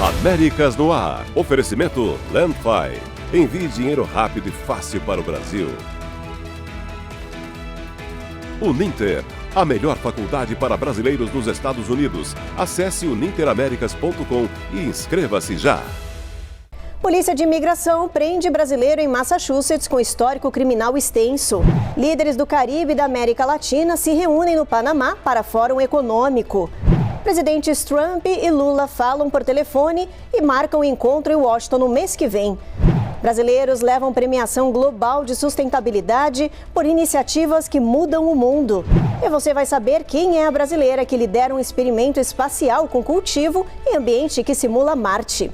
Américas no Ar. Oferecimento Landfi. Envie dinheiro rápido e fácil para o Brasil. Uninter. A melhor faculdade para brasileiros nos Estados Unidos. Acesse uninteraméricas.com e inscreva-se já. Polícia de Imigração prende brasileiro em Massachusetts com histórico criminal extenso. Líderes do Caribe e da América Latina se reúnem no Panamá para Fórum Econômico. Presidentes Trump e Lula falam por telefone e marcam o encontro em Washington no mês que vem. Brasileiros levam premiação global de sustentabilidade por iniciativas que mudam o mundo. E você vai saber quem é a brasileira que lidera um experimento espacial com cultivo em ambiente que simula Marte.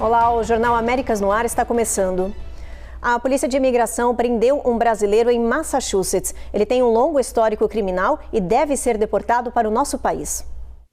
Olá, o Jornal Américas no Ar está começando. A Polícia de Imigração prendeu um brasileiro em Massachusetts. Ele tem um longo histórico criminal e deve ser deportado para o nosso país.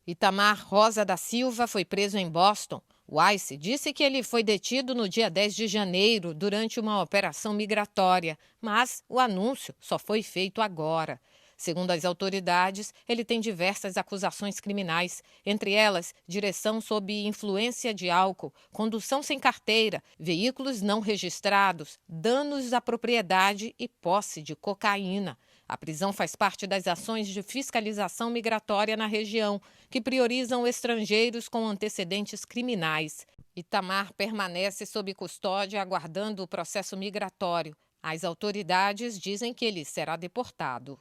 Itamar Rosa da Silva foi preso em Boston. O ICE disse que ele foi detido no dia 10 de janeiro durante uma operação migratória, mas o anúncio só foi feito agora. Segundo as autoridades, ele tem diversas acusações criminais, entre elas direção sob influência de álcool, condução sem carteira, veículos não registrados, danos à propriedade e posse de cocaína. A prisão faz parte das ações de fiscalização migratória na região, que priorizam estrangeiros com antecedentes criminais. Itamar permanece sob custódia aguardando o processo migratório. As autoridades dizem que ele será deportado.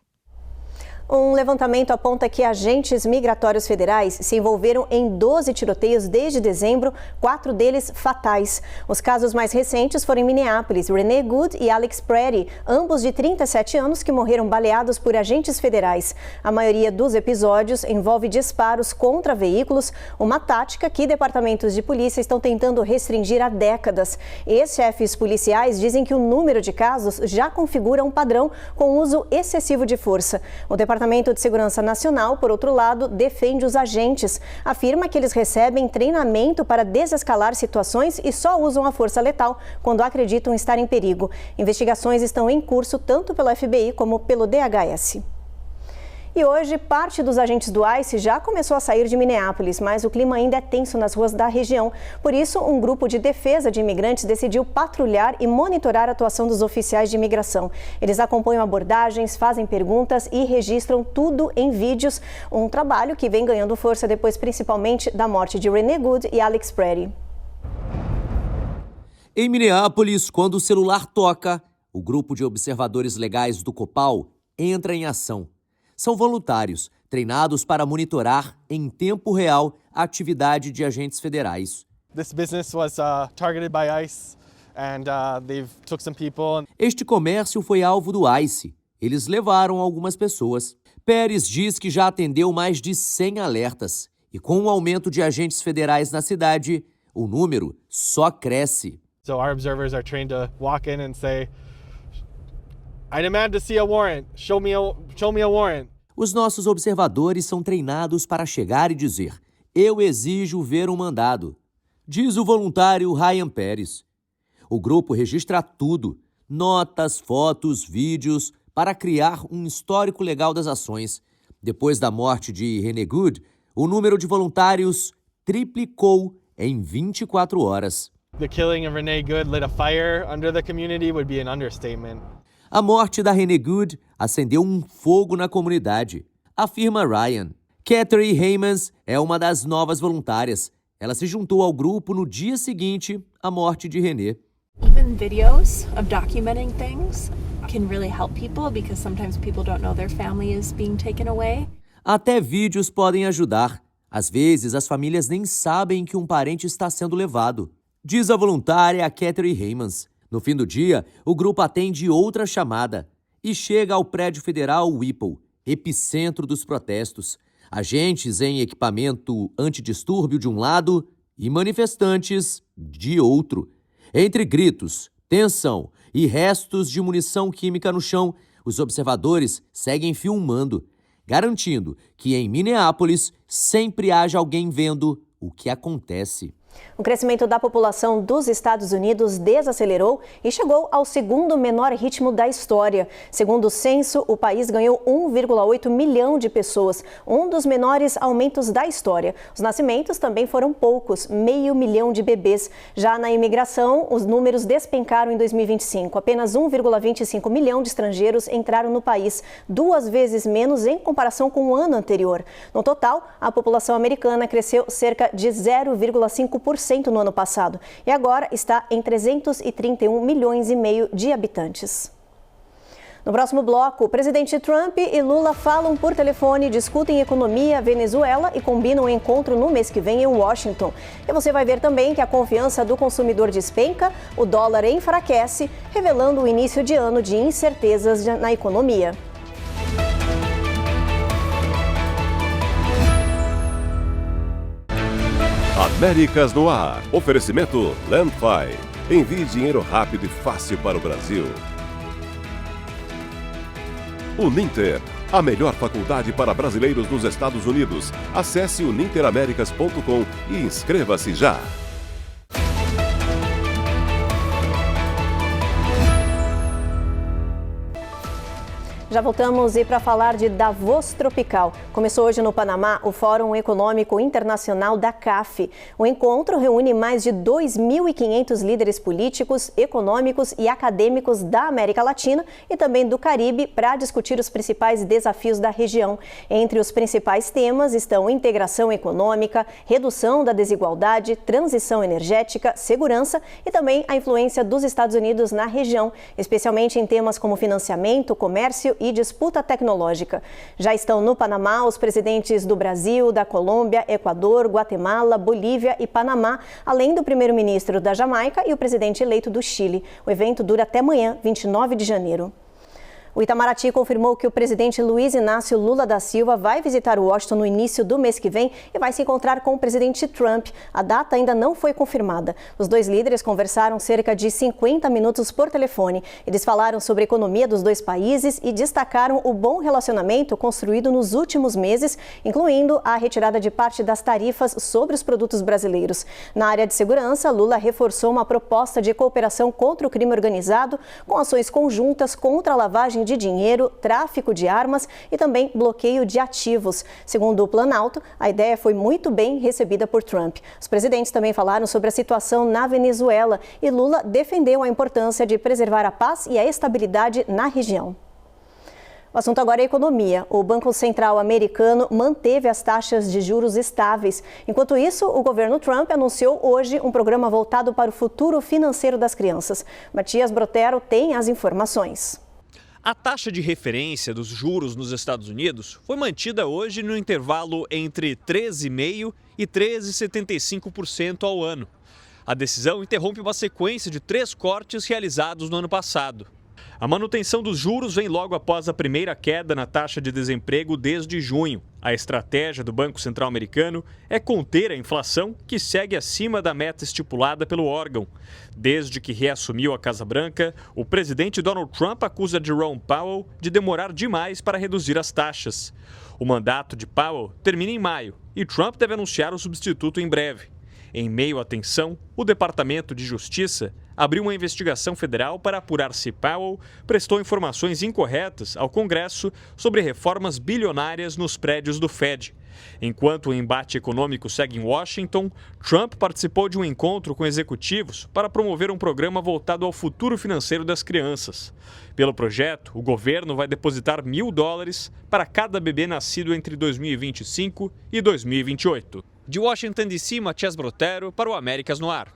Um levantamento aponta que agentes migratórios federais se envolveram em 12 tiroteios desde dezembro, 4 deles fatais. Os casos mais recentes foram em Minneapolis, Renee Good e Alex Pretty, ambos de 37 anos que morreram baleados por agentes federais. A maioria dos episódios envolve disparos contra veículos, uma tática que departamentos de polícia estão tentando restringir há décadas. Ex-chefes policiais dizem que o número de casos já configura um padrão com uso excessivo de força. O Departamento de Segurança Nacional, por outro lado, defende os agentes. Afirma que eles recebem treinamento para desescalar situações e só usam a força letal quando acreditam estar em perigo. Investigações estão em curso tanto pelo FBI como pelo DHS. E hoje, parte dos agentes do ICE já começou a sair de Minneapolis, mas o clima ainda é tenso nas ruas da região. Por isso, um grupo de defesa de imigrantes decidiu patrulhar e monitorar a atuação dos oficiais de imigração. Eles acompanham abordagens, fazem perguntas e registram tudo em vídeos. Um trabalho que vem ganhando força depois, principalmente, da morte de Renee Good e Alex Pretty. Em Minneapolis, quando o celular toca, o grupo de observadores legais do Copal entra em ação. São voluntários, treinados para monitorar em tempo real a atividade de agentes federais. This business was targeted by ICE and they've took some people. Este comércio foi alvo do ICE. Eles levaram algumas pessoas. Pérez diz que já atendeu mais de 100 alertas e com o aumento de agentes federais na cidade, o número só cresce. So our observers are trained to walk in and say, I demand to see a warrant. Show me a warrant. Os nossos observadores são treinados para chegar e dizer: eu exijo ver um mandado, diz o voluntário Ryan Pérez. O grupo registra tudo, notas, fotos, vídeos, para criar um histórico legal das ações. Depois da morte de Renee Good, o número de voluntários triplicou em 24 horas. The killing of Renee Good lit a fire under the community would be an understatement. A morte da Renee Good acendeu um fogo na comunidade, afirma Ryan. Catherine Heymans é uma das novas voluntárias. Ela se juntou ao grupo no dia seguinte à morte de Renee. Even videos of documenting things can really help people because sometimes people don't know their family is being taken away. Até vídeos podem ajudar. Às vezes, as famílias nem sabem que um parente está sendo levado, diz a voluntária Catherine Heymans. No fim do dia, o grupo atende outra chamada e chega ao prédio federal Whipple, epicentro dos protestos. Agentes em equipamento antidistúrbio de um lado e manifestantes de outro. Entre gritos, tensão e restos de munição química no chão, os observadores seguem filmando, garantindo que em Minneapolis sempre haja alguém vendo o que acontece. O crescimento da população dos Estados Unidos desacelerou e chegou ao segundo menor ritmo da história. Segundo o censo, o país ganhou 1,8 milhão de pessoas, um dos menores aumentos da história. Os nascimentos também foram poucos, 500 mil de bebês. Já na imigração, os números despencaram em 2025. Apenas 1,25 milhão de estrangeiros entraram no país, 2 vezes menos em comparação com o ano anterior. No total, a população americana cresceu cerca de 0,5% no ano passado e agora está em 331 milhões e meio de habitantes. No próximo bloco, o presidente Trump e Lula falam por telefone, discutem economia, Venezuela e combinam um encontro no mês que vem em Washington. E você vai ver também que a confiança do consumidor despenca, o dólar enfraquece, revelando o início de ano de incertezas na economia. Américas no Ar. Oferecimento Landfi. Envie dinheiro rápido e fácil para o Brasil. Uninter. A melhor faculdade para brasileiros nos Estados Unidos. Acesse uninteramericas.com e inscreva-se já. Já voltamos para falar de Davos Tropical. Começou hoje no Panamá o Fórum Econômico Internacional da CAF. O encontro reúne mais de 2.500 líderes políticos, econômicos e acadêmicos da América Latina e também do Caribe para discutir os principais desafios da região. Entre os principais temas estão integração econômica, redução da desigualdade, transição energética, segurança e também a influência dos Estados Unidos na região, especialmente em temas como financiamento, comércio e disputa tecnológica. Já estão no Panamá os presidentes do Brasil, da Colômbia, Equador, Guatemala, Bolívia e Panamá, além do primeiro-ministro da Jamaica e o presidente eleito do Chile. O evento dura até amanhã, 29 de janeiro. O Itamaraty confirmou que o presidente Luiz Inácio Lula da Silva vai visitar Washington no início do mês que vem e vai se encontrar com o presidente Trump. A data ainda não foi confirmada. Os dois líderes conversaram cerca de 50 minutos por telefone. Eles falaram sobre a economia dos dois países e destacaram o bom relacionamento construído nos últimos meses, incluindo a retirada de parte das tarifas sobre os produtos brasileiros. Na área de segurança, Lula reforçou uma proposta de cooperação contra o crime organizado, com ações conjuntas contra a lavagem de dinheiro, tráfico de armas e também bloqueio de ativos. Segundo o Planalto, a ideia foi muito bem recebida por Trump. Os presidentes também falaram sobre a situação na Venezuela e Lula defendeu a importância de preservar a paz e a estabilidade na região. O assunto agora é economia. O Banco Central americano manteve as taxas de juros estáveis. Enquanto isso, o governo Trump anunciou hoje um programa voltado para o futuro financeiro das crianças. Matias Brotero tem as informações. A taxa de referência dos juros nos Estados Unidos foi mantida hoje no intervalo entre 13,5% e 13,75% ao ano. A decisão interrompe uma sequência de 3 cortes realizados no ano passado. A manutenção dos juros vem logo após a primeira queda na taxa de desemprego desde junho. A estratégia do Banco Central americano é conter a inflação, que segue acima da meta estipulada pelo órgão. Desde que reassumiu a Casa Branca, o presidente Donald Trump acusa Jerome Powell de demorar demais para reduzir as taxas. O mandato de Powell termina em maio e Trump deve anunciar o substituto em breve. Em meio à tensão, o Departamento de Justiça abriu uma investigação federal para apurar se Powell prestou informações incorretas ao Congresso sobre reformas bilionárias nos prédios do Fed. Enquanto o embate econômico segue em Washington, Trump participou de um encontro com executivos para promover um programa voltado ao futuro financeiro das crianças. Pelo projeto, o governo vai depositar $1.000 para cada bebê nascido entre 2025 e 2028. De Washington, D.C., Matias Brotero para o Américas no Ar.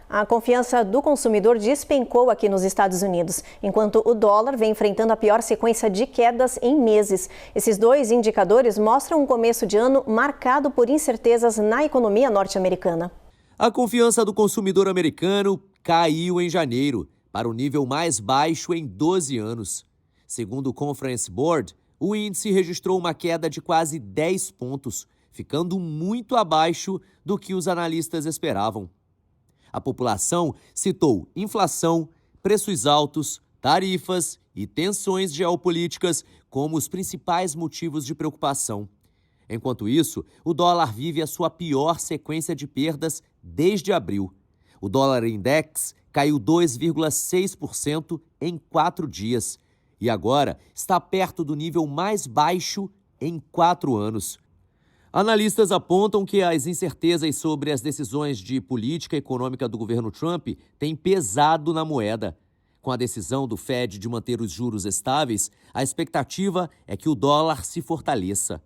A confiança do consumidor despencou aqui nos Estados Unidos, enquanto o dólar vem enfrentando a pior sequência de quedas em meses. Esses dois indicadores mostram um começo de ano marcado por incertezas na economia norte-americana. A confiança do consumidor americano caiu em janeiro, para o nível mais baixo em 12 anos. Segundo o Conference Board, o índice registrou uma queda de quase 10 pontos, ficando muito abaixo do que os analistas esperavam. A população citou inflação, preços altos, tarifas e tensões geopolíticas como os principais motivos de preocupação. Enquanto isso, o dólar vive a sua pior sequência de perdas desde abril. O dólar index caiu 2,6% em 4 dias e agora está perto do nível mais baixo em 4 anos. Analistas apontam que as incertezas sobre as decisões de política econômica do governo Trump têm pesado na moeda. Com a decisão do Fed de manter os juros estáveis, a expectativa é que o dólar se fortaleça.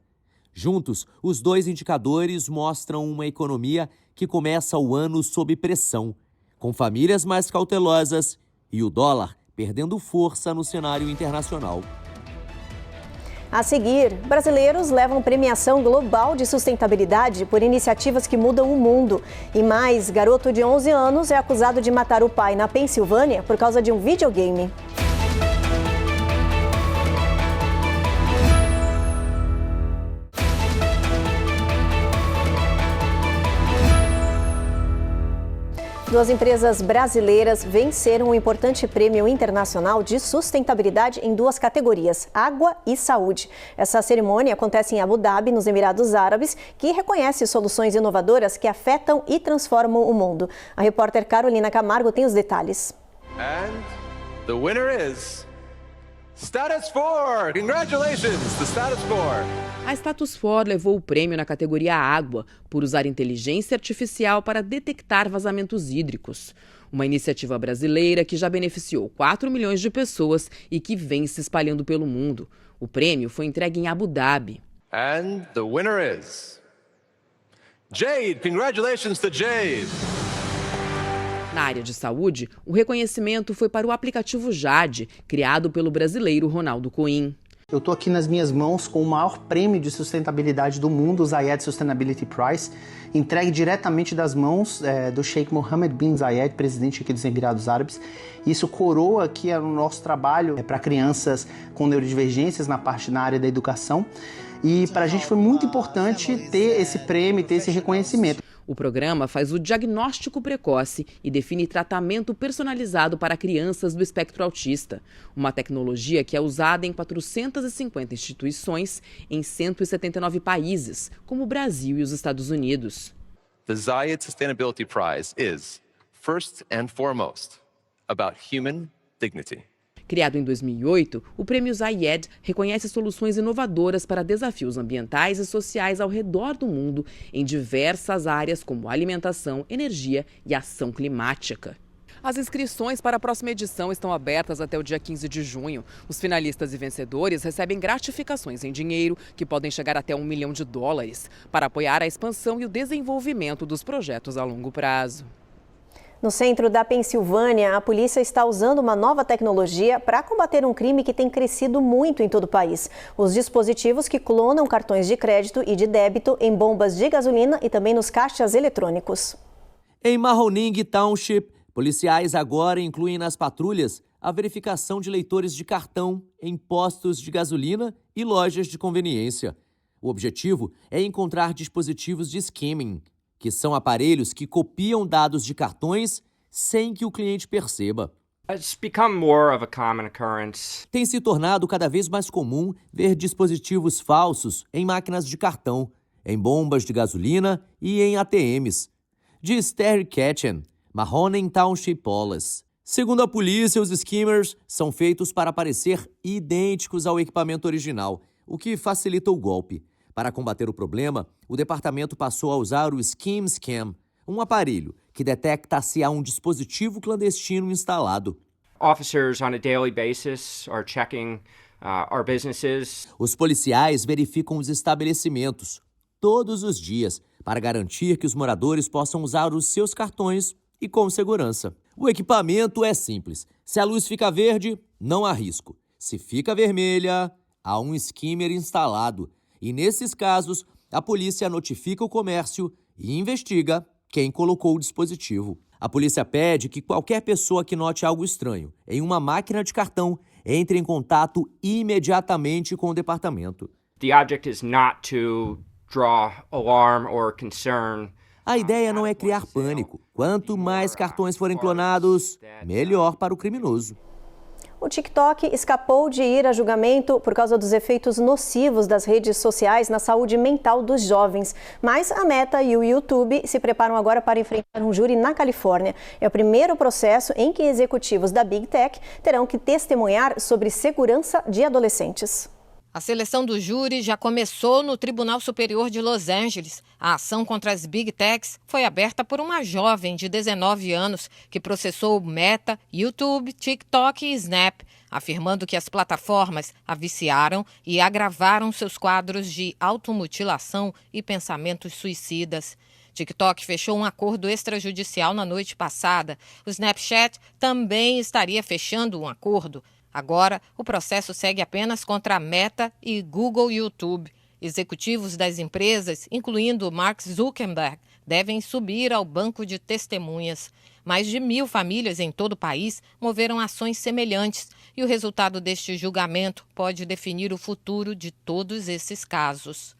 Juntos, os dois indicadores mostram uma economia que começa o ano sob pressão, com famílias mais cautelosas e o dólar perdendo força no cenário internacional. A seguir, brasileiros levam premiação global de sustentabilidade por iniciativas que mudam o mundo. E mais, garoto de 11 anos é acusado de matar o pai na Pensilvânia por causa de um videogame. Duas empresas brasileiras venceram um importante prêmio internacional de sustentabilidade em 2 categorias, água e saúde. Essa cerimônia acontece em Abu Dhabi, nos Emirados Árabes, que reconhece soluções inovadoras que afetam e transformam o mundo. A repórter Carolina Camargo tem os detalhes. And the winner is Status 4. Congratulations, the Status 4. A Status 4 levou o prêmio na categoria Água, por usar inteligência artificial para detectar vazamentos hídricos. Uma iniciativa brasileira que já beneficiou 4 milhões de pessoas e que vem se espalhando pelo mundo. O prêmio foi entregue em Abu Dhabi. And the winner is Jade. Congratulations to Jade. Na área de saúde, o reconhecimento foi para o aplicativo Jade, criado pelo brasileiro Ronaldo Coim. Eu estou aqui nas minhas mãos com o maior prêmio de sustentabilidade do mundo, o Zayed Sustainability Prize, entregue diretamente das mãos do Sheikh Mohammed bin Zayed, presidente aqui dos Emirados Árabes. Isso coroa aqui o nosso trabalho para crianças com neurodivergências na área da educação. E para a gente foi muito importante ter esse prêmio, ter esse reconhecimento. O programa faz o diagnóstico precoce e define tratamento personalizado para crianças do espectro autista. Uma tecnologia que é usada em 450 instituições em 179 países, como o Brasil e os Estados Unidos. The Zayed Sustainability Prize is, first and foremost, about human dignity. Criado em 2008, o Prêmio Zayed reconhece soluções inovadoras para desafios ambientais e sociais ao redor do mundo em diversas áreas como alimentação, energia e ação climática. As inscrições para a próxima edição estão abertas até o dia 15 de junho. Os finalistas e vencedores recebem gratificações em dinheiro, que podem chegar até $1 milhão, para apoiar a expansão e o desenvolvimento dos projetos a longo prazo. No centro da Pensilvânia, a polícia está usando uma nova tecnologia para combater um crime que tem crescido muito em todo o país. Os dispositivos que clonam cartões de crédito e de débito em bombas de gasolina e também nos caixas eletrônicos. Em Mahoning Township, policiais agora incluem nas patrulhas a verificação de leitores de cartão em postos de gasolina e lojas de conveniência. O objetivo é encontrar dispositivos de skimming, que são aparelhos que copiam dados de cartões sem que o cliente perceba. It's become more of a common occurrence. Tem se tornado cada vez mais comum ver dispositivos falsos em máquinas de cartão, em bombas de gasolina e em ATMs. Diz Terry Ketchen, Mahoning Township Police. Segundo a polícia, os skimmers são feitos para parecer idênticos ao equipamento original, o que facilita o golpe. Para combater o problema, o departamento passou a usar o Skim Scam, um aparelho que detecta se há um dispositivo clandestino instalado. Officers on a daily basis are checking our businesses. Os policiais verificam os estabelecimentos todos os dias para garantir que os moradores possam usar os seus cartões e com segurança. O equipamento é simples. Se a luz fica verde, não há risco. Se fica vermelha, há um skimmer instalado. E nesses casos, a polícia notifica o comércio e investiga quem colocou o dispositivo. A polícia pede que qualquer pessoa que note algo estranho em uma máquina de cartão entre em contato imediatamente com o departamento. The object is not to draw alarm or concern. A ideia não é criar pânico. Quanto mais cartões forem clonados, melhor para o criminoso. O TikTok escapou de ir a julgamento por causa dos efeitos nocivos das redes sociais na saúde mental dos jovens. Mas a Meta e o YouTube se preparam agora para enfrentar um júri na Califórnia. É o primeiro processo em que executivos da Big Tech terão que testemunhar sobre segurança de adolescentes. A seleção do júri já começou no Tribunal Superior de Los Angeles. A ação contra as Big Techs foi aberta por uma jovem de 19 anos que processou Meta, YouTube, TikTok e Snap, afirmando que as plataformas a viciaram e agravaram seus quadros de automutilação e pensamentos suicidas. TikTok fechou um acordo extrajudicial na noite passada. O Snapchat também estaria fechando um acordo. Agora, o processo segue apenas contra a Meta e Google YouTube. Executivos das empresas, incluindo Mark Zuckerberg, devem subir ao banco de testemunhas. Mais de 1.000 famílias em todo o país moveram ações semelhantes e o resultado deste julgamento pode definir o futuro de todos esses casos.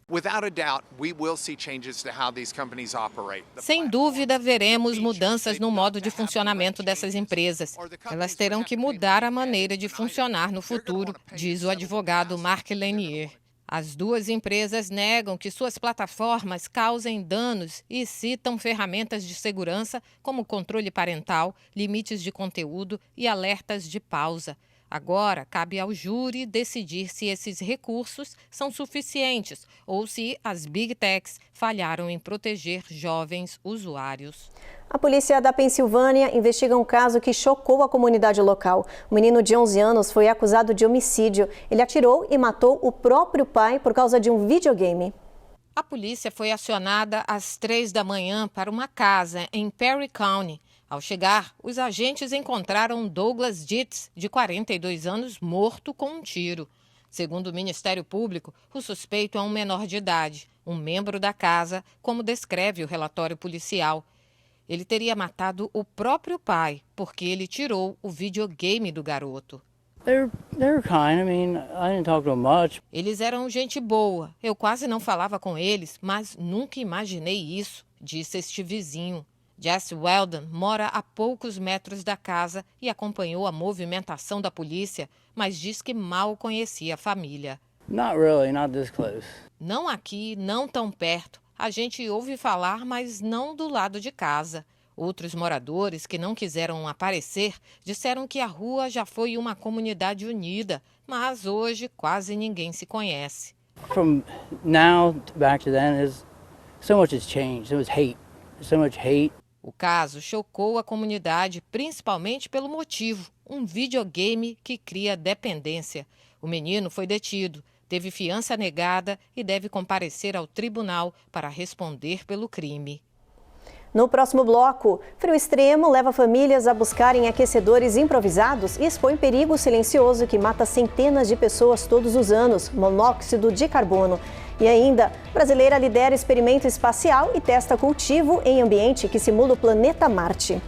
Sem dúvida, veremos mudanças no modo de funcionamento dessas empresas. Elas terão que mudar a maneira de funcionar no futuro, diz o advogado Mark Lanier. As duas empresas negam que suas plataformas causem danos e citam ferramentas de segurança como controle parental, limites de conteúdo e alertas de pausa. Agora, cabe ao júri decidir se esses recursos são suficientes ou se as Big Techs falharam em proteger jovens usuários. A polícia da Pensilvânia investiga um caso que chocou a comunidade local. Um menino de 11 anos foi acusado de homicídio. Ele atirou e matou o próprio pai por causa de um videogame. A polícia foi acionada às 3 da manhã para uma casa em Perry County. Ao chegar, os agentes encontraram Douglas Dietz, de 42 anos, morto com um tiro. Segundo o Ministério Público, o suspeito é um menor de idade, um membro da casa, como descreve o relatório policial. Ele teria matado o próprio pai, porque ele tirou o videogame do garoto. Eles eram gente boa. Eu quase não falava com eles, mas nunca imaginei isso, disse este vizinho. Jesse Weldon mora a poucos metros da casa e acompanhou a movimentação da polícia, mas diz que mal conhecia a família. Not this close. Não aqui, não tão perto. A gente ouve falar, mas não do lado de casa. Outros moradores que não quiseram aparecer disseram que a rua já foi uma comunidade unida, mas hoje quase ninguém se conhece. From now back to then, so much has changed. There was hate, so much hate. O caso chocou a comunidade, principalmente pelo motivo, um videogame que cria dependência. O menino foi detido, teve fiança negada e deve comparecer ao tribunal para responder pelo crime. No próximo bloco, frio extremo leva famílias a buscarem aquecedores improvisados e expõe perigo silencioso que mata centenas de pessoas todos os anos, monóxido de carbono. E ainda, brasileira lidera experimento espacial e testa cultivo em ambiente que simula o planeta Marte.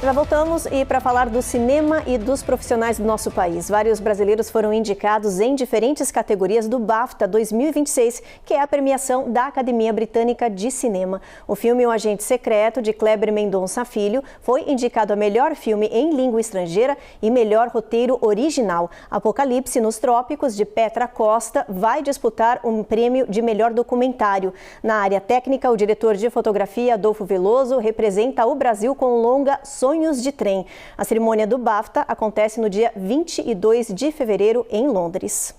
Já voltamos e para falar do cinema e dos profissionais do nosso país. Vários brasileiros foram indicados em diferentes categorias do BAFTA 2026, que é a premiação da Academia Britânica de Cinema. O filme O Agente Secreto, de Kleber Mendonça Filho, foi indicado a melhor filme em língua estrangeira e melhor roteiro original. Apocalipse nos Trópicos, de Petra Costa, vai disputar um prêmio de melhor documentário. Na área técnica, o diretor de fotografia, Adolfo Veloso, representa o Brasil com o longa Sonhos de Trem. A cerimônia do BAFTA acontece no dia 22 de fevereiro em Londres.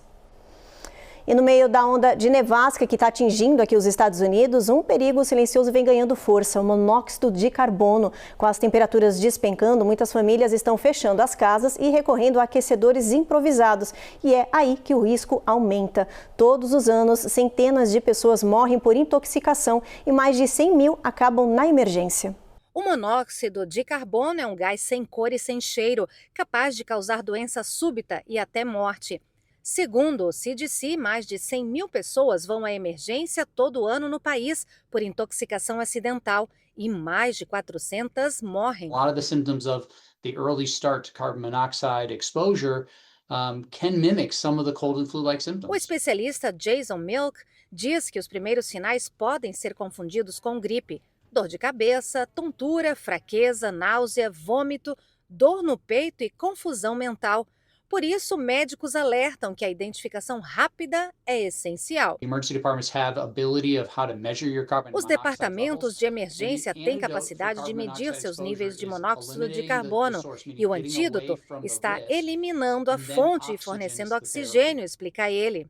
E no meio da onda de nevasca que está atingindo aqui os Estados Unidos, um perigo silencioso vem ganhando força, o monóxido de carbono. Com as temperaturas despencando, muitas famílias estão fechando as casas e recorrendo a aquecedores improvisados. E é aí que o risco aumenta. Todos os anos, centenas de pessoas morrem por intoxicação e mais de 100 mil acabam na emergência. O monóxido de carbono é um gás sem cor e sem cheiro, capaz de causar doença súbita e até morte. Segundo o CDC, mais de 100 mil pessoas vão à emergência todo ano no país por intoxicação acidental e mais de 400 morrem. A lot of the symptoms of the early start to carbon monoxide exposure can mimic some of the cold and flu-like symptoms. O especialista Jason Milk diz que os primeiros sinais podem ser confundidos com gripe. Dor de cabeça, tontura, fraqueza, náusea, vômito, dor no peito e confusão mental. Por isso, médicos alertam que a identificação rápida é essencial. Os departamentos de emergência têm capacidade de medir seus níveis de monóxido de carbono e o antídoto está eliminando a fonte e fornecendo oxigênio, explica ele.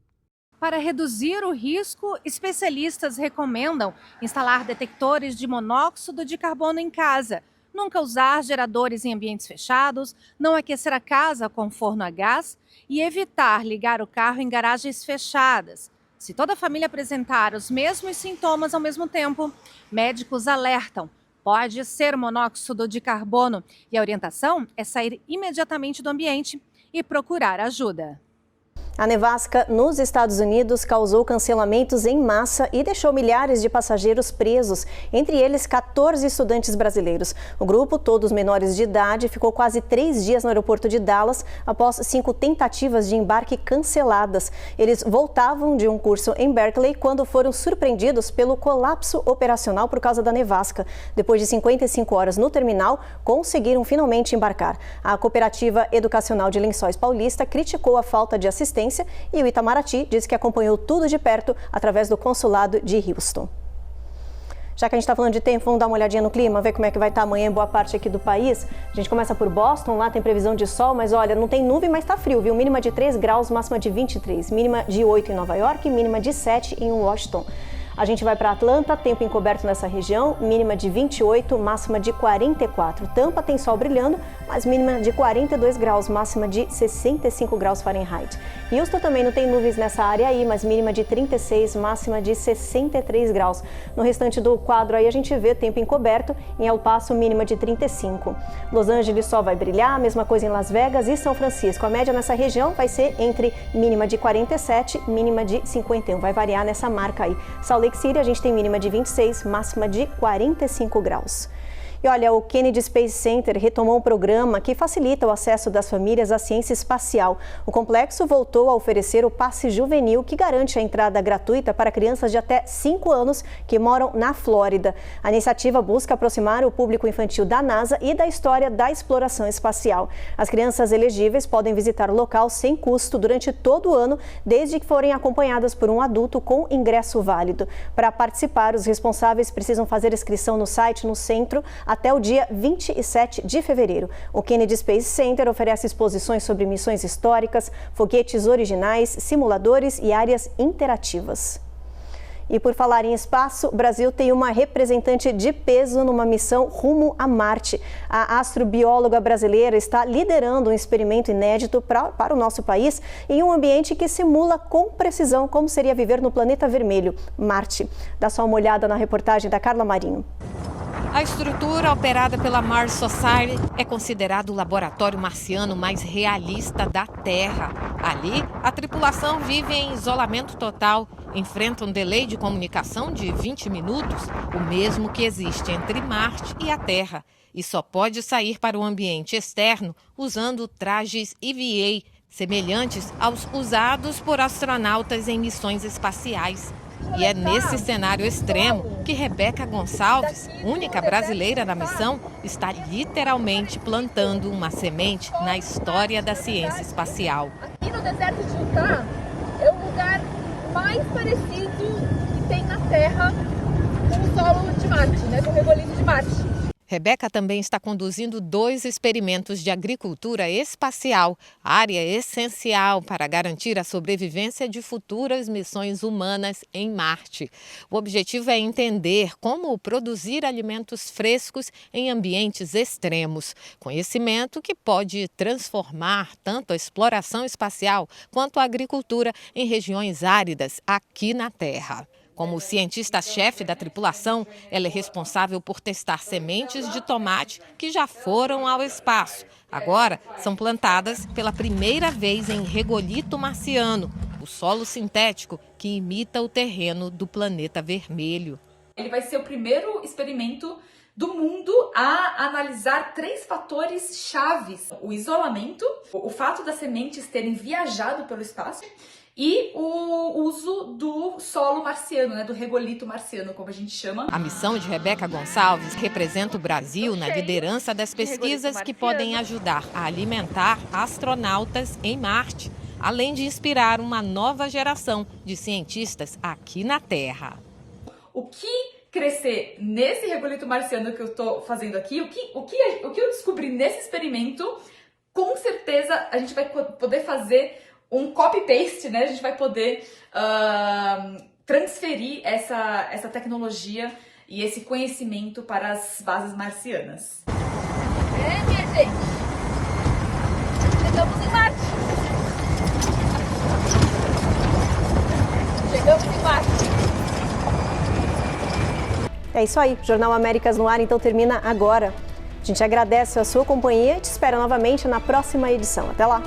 Para reduzir o risco, especialistas recomendam instalar detectores de monóxido de carbono em casa, nunca usar geradores em ambientes fechados, não aquecer a casa com forno a gás e evitar ligar o carro em garagens fechadas. Se toda a família apresentar os mesmos sintomas ao mesmo tempo, médicos alertam. Pode ser monóxido de carbono e a orientação é sair imediatamente do ambiente e procurar ajuda. A nevasca nos Estados Unidos causou cancelamentos em massa e deixou milhares de passageiros presos, entre eles 14 estudantes brasileiros. O grupo, todos menores de idade, ficou quase 3 dias no aeroporto de Dallas após 5 tentativas de embarque canceladas. Eles voltavam de um curso em Berkeley quando foram surpreendidos pelo colapso operacional por causa da nevasca. Depois de 55 horas no terminal, conseguiram finalmente embarcar. A Cooperativa Educacional de Lençóis Paulista criticou a falta de assistência e o Itamaraty disse que acompanhou tudo de perto através do consulado de Houston. Já que a gente está falando de tempo, vamos dar uma olhadinha no clima, ver como é que vai estar amanhã em boa parte aqui do país. A gente começa por Boston, lá tem previsão de sol, mas olha, não tem nuvem, mas está frio, viu? Mínima de 3 graus, máxima de 23, mínima de 8 em Nova York, mínima de 7 em Washington. A gente vai para Atlanta, tempo encoberto nessa região, mínima de 28, máxima de 44. Tampa tem sol brilhando, mas mínima de 42 graus, máxima de 65 graus Fahrenheit. Houston também não tem nuvens nessa área aí, mas mínima de 36, máxima de 63 graus. No restante do quadro aí a gente vê tempo encoberto, em El Paso mínima de 35. Los Angeles sol vai brilhar, mesma coisa em Las Vegas e São Francisco. A média nessa região vai ser entre mínima de 47, mínima de 51. Vai variar nessa marca aí. Salt Lake City a gente tem mínima de 26, máxima de 45 graus. E olha, o Kennedy Space Center retomou um programa que facilita o acesso das famílias à ciência espacial. O complexo voltou a oferecer o passe juvenil, que garante a entrada gratuita para crianças de até 5 anos que moram na Flórida. A iniciativa busca aproximar o público infantil da NASA e da história da exploração espacial. As crianças elegíveis podem visitar o local sem custo durante todo o ano, desde que forem acompanhadas por um adulto com ingresso válido. Para participar, os responsáveis precisam fazer inscrição no site no centro até o dia 27 de fevereiro. O Kennedy Space Center oferece exposições sobre missões históricas, foguetes originais, simuladores e áreas interativas. E por falar em espaço, o Brasil tem uma representante de peso numa missão rumo a Marte. A astrobióloga brasileira está liderando um experimento inédito para o nosso país em um ambiente que simula com precisão como seria viver no planeta vermelho, Marte. Dá só uma olhada na reportagem da Carla Marinho. A estrutura operada pela Mars Society é considerado o laboratório marciano mais realista da Terra. Ali, a tripulação vive em isolamento total, enfrenta um delay de comunicação de 20 minutos, o mesmo que existe entre Marte e a Terra, e só pode sair para o ambiente externo usando trajes EVA, semelhantes aos usados por astronautas em missões espaciais. E é nesse cenário extremo que Rebeca Gonçalves, única brasileira na missão, está literalmente plantando uma semente na história da ciência espacial. Aqui no deserto de Utah é o lugar mais parecido que tem na Terra com o solo de Marte, né, com o regolito de Marte. Rebeca também está conduzindo 2 experimentos de agricultura espacial, área essencial para garantir a sobrevivência de futuras missões humanas em Marte. O objetivo é entender como produzir alimentos frescos em ambientes extremos, conhecimento que pode transformar tanto a exploração espacial quanto a agricultura em regiões áridas aqui na Terra. Como cientista-chefe da tripulação, ela é responsável por testar sementes de tomate que já foram ao espaço. Agora, são plantadas pela primeira vez em regolito marciano, o solo sintético que imita o terreno do planeta vermelho. Ele vai ser o primeiro experimento do mundo a analisar 3 fatores chaves: o isolamento, o fato das sementes terem viajado pelo espaço e o uso do solo marciano, né, do regolito marciano, como a gente chama. A missão de Rebeca Gonçalves representa o Brasil na liderança das pesquisas que podem ajudar a alimentar astronautas em Marte, além de inspirar uma nova geração de cientistas aqui na Terra. O que crescer nesse regolito marciano que eu estou fazendo aqui, o que eu descobri nesse experimento, com certeza a gente vai poder fazer um copy-paste, né? A gente vai poder transferir essa tecnologia e esse conhecimento para as bases marcianas. Minha gente, chegamos em Marte. Chegamos em Marte. É isso aí, Jornal Américas no ar então termina agora. A gente agradece a sua companhia e te espera novamente na próxima edição. Até lá!